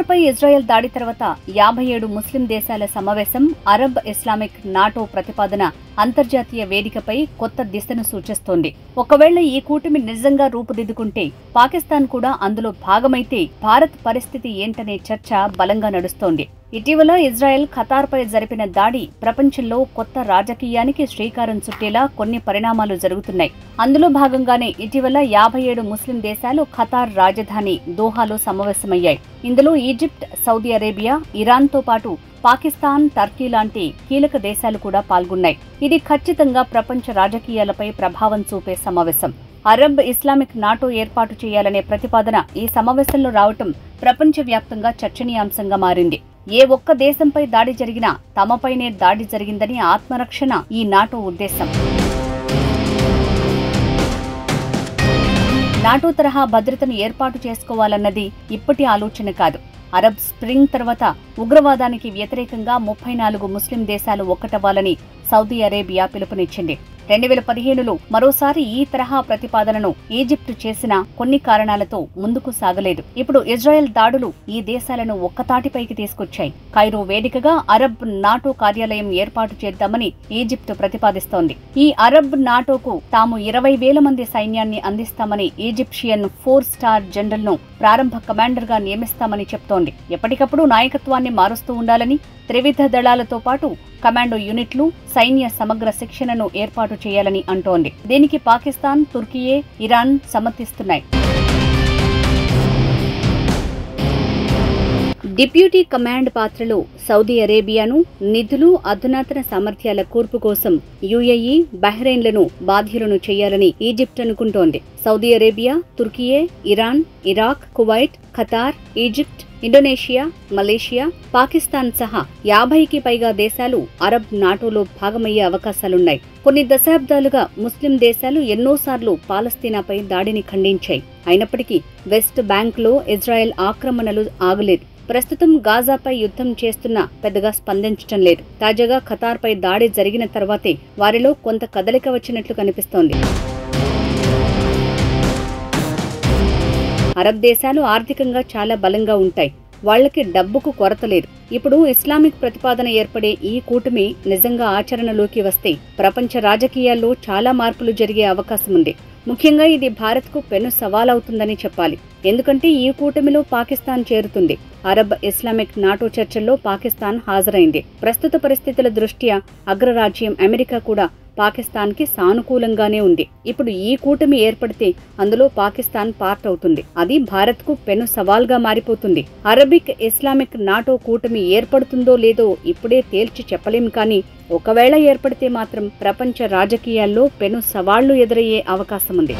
ఖతార్పై Israel దాడి తర్వాత 57 ముస్లిం దేశాల సమావేశం అరబ్ ఇస్లామిక్ నాటో ప్రతిపాదన అంతర్జాతీయ వేదికపై కొత్త దిశను సూచిస్తోంది. ఒకవేళ ఈ కూటమి నిజంగా రూపుదిద్దుకుంటే పాకిస్తాన్ కూడా అందులో భాగమైతే భారత్ పరిస్థితి ఏంటనే చర్చ బలంగా నడుస్తోంది. ఇటీవల ఇజ్రాయెల్ ఖతార్పై జరిపిన దాడి ప్రపంచంలో కొత్త రాజకీయానికి శ్రీకారం చుట్టేలా కొన్ని పరిణామాలు జరుగుతున్నాయి. అందులో భాగంగానే ఇటీవల 57 ముస్లిం దేశాలు ఖతార్ రాజధాని దోహాలో సమావేశమయ్యాయి. ఇందులో ఈజిప్ట్, సౌదీ అరేబియా, ఇరాన్తో పాటు పాకిస్తాన్, టర్కీ లాంటి కీలక దేశాలు కూడా పాల్గొన్నాయి. ఇది ఖచ్చితంగా ప్రపంచ రాజకీయాలపై ప్రభావం చూపే సమావేశం. అరబ్ ఇస్లామిక్ నాటో ఏర్పాటు చేయాలనే ప్రతిపాదన ఈ సమావేశంలో రావటం ప్రపంచవ్యాప్తంగా చర్చనీయాంశంగా మారింది. ఏ ఒక్క దేశంపై దాడి జరిగినా తమపైనే దాడి జరిగిందని ఆత్మరక్షణ ఈ నాటో ఉద్దేశం. నాటో తరహా భద్రతను ఏర్పాటు చేసుకోవాలన్నది ఇప్పటి ఆలోచన కాదు. అరబ్ స్ప్రింగ్ తర్వాత ఉగ్రవాదానికి వ్యతిరేకంగా 34 ముస్లిం దేశాలు ఒక్కటవ్వాలని సౌదీ అరేబియా పిలుపునిచ్చింది. 2015లో మరోసారి ఈ తరహా ప్రతిపాదనను ఈజిప్ట్ చేసిన కొన్ని కారణాలతో ముందుకు సాగలేదు. ఇప్పుడు ఇజ్రాయెల్ దాడులు ఈ దేశాలను ఒక్కతాటిపైకి తీసుకొచ్చాయి. కైరో వేదికగా అరబ్ నాటో కార్యాలయం ఏర్పాటు చేద్దామని ఈజిప్ట్ ప్రతిపాదిస్తోంది. ఈ అరబ్ నాటోకు తాము 20,000 మంది సైన్యాన్ని అందిస్తామని ఈజిప్షియన్ 4 స్టార్ జనరల్ ను ప్రారంభ కమాండర్ గా నియమిస్తామని చెప్తోంది. ఎప్పటికప్పుడు నాయకత్వాన్ని మారుస్తూ ఉండాలని, త్రివిధ దళాలతో పాటు కమాండో యూనిట్లు, సైన్య సమగ్ర శిక్షణను ఏర్పాటు చేయాలని అంటోంది. దీనికి పాకిస్తాన్, తుర్కియే, ఇరాన్ సమర్థిస్తున్నాయి. డిప్యూటీ కమాండ్ పాత్రలో సౌదీ అరేబియాను, నిధులు, అధునాతన సామర్థ్యాల కూర్పు కోసం యుఏఈ, బహ్రెయిన్లను బాధ్యులను చేయాలని ఈజిప్ట్ అనుకుంటోంది. Saudi Arabia, Turkiye, Iran, Iraq, Kuwait, Qatar, Egypt, Indonesia, Malaysia, Pakistan సహా 50కి పైగా దేశాలు అరబ్ నాటోలో భాగమయ్యే అవకాశాలున్నాయి. కొన్ని దశాబ్దాలుగా ముస్లిం దేశాలు ఎన్నోసార్లు పాలస్తీనాపై దాడిని ఖండించాయి. అయినప్పటికీ వెస్ట్ బ్యాంక్లో ఇజ్రాయెల్ ఆక్రమణలు ఆగలేదు. ప్రస్తుతం గాజాపై యుద్ధం చేస్తున్నా పెద్దగా స్పందించటం లేదు. తాజాగా ఖతార్పై దాడి జరిగిన తర్వాతే వారిలో కొంత కదలిక వచ్చినట్లు కనిపిస్తోంది. అరబ్ దేశాలు ఆర్థికంగా చాలా బలంగా ఉంటాయి. వాళ్లకి డబ్బుకు కొరత లేదు. ఇప్పుడు ఇస్లామిక్ ప్రతిపాదన ఏర్పడే ఈ కూటమి నిజంగా ఆచరణలోకి వస్తే ప్రపంచ రాజకీయాల్లో చాలా మార్పులు జరిగే అవకాశం ఉంది. ముఖ్యంగా ఇది భారత్కు పెను సవాలవుతుందని చెప్పాలి. ఎందుకంటే ఈ కూటమిలో పాకిస్తాన్ చేరుతుంది. అరబ్ ఇస్లామిక్ నాటో చర్చల్లో పాకిస్తాన్ హాజరైంది. ప్రస్తుత పరిస్థితుల దృష్ట్యా అగ్రరాజ్యం అమెరికా కూడా పాకిస్తాన్కి సానుకూలంగానే ఉంది. ఇప్పుడు ఈ కూటమి ఏర్పడితే అందులో పాకిస్తాన్ పార్ట్ అవుతుంది. అది భారత్కు పెను సవాల్గా మారిపోతుంది. అరబిక్ ఇస్లామిక్ నాటో కూటమి ఏర్పడుతుందో లేదో ఇప్పుడే తేల్చి చెప్పలేం. కానీ ఒకవేళ ఏర్పడితే మాత్రం ప్రపంచ రాజకీయాల్లో పెను సవాళ్లు ఎదురయ్యే అవకాశం ఉంది.